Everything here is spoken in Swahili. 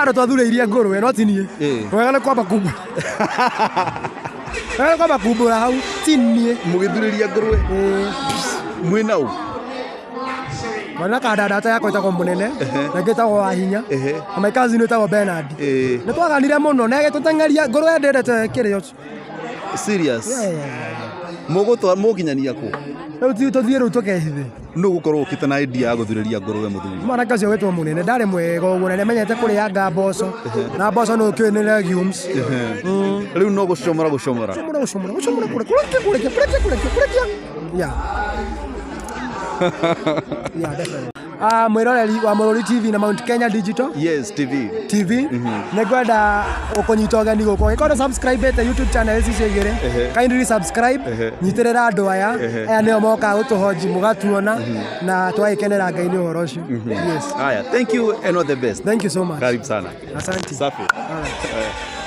Ando twathureirie ngũrwe no tinie. Wega nĩ kwamba kumbura. Wega nĩ kwamba kumbura hau tinie. Mũgĩthurĩria ngũrwe. Mwĩna ũ? Mwana kadadata yako ĩtagwo Mũnene na ngĩtagwo wa hinya. Na my cousin ĩtagwo Bernard. Nĩ twaganire mũno na agĩtũteng'eria ngũrwe ndendete kĩrĩo. Serious? Mũgũkinyania kũ? Rĩu tũthiĩ rĩu tũkehithe. Nũ gũkorwo ũkĩte na idea ya gũthurĩria ngũrwe mũthuri? Mwanake ũcio wĩtwo Mũnene ndarĩ mwega ũguo na nĩmenyete kũrĩanga mboco. Na mboco no kĩoĩ nĩ legumes. Rĩu no gũcomora. Gũcomora kũrĩkia. Yeah. Yeah, definitely. Mwĩroreri wa Mũrũri TV na Mount Kenya Digital. Yes, TV. Nĩngwenda ũkũnyita ũgeni gũkũ. Ĩkorwo subscribe te YouTube channel ici igĩrĩ. Kindly subscribe. Nyitĩrĩra andũ aya. Aya nĩo moka gũtũhoji mũgatuona na twagĩkenera Ngai nĩ ũhoro ũcio. Yes. Aya, thank you and all the best. Thank you so much. Karibu sana. Asante. Safi. Alright.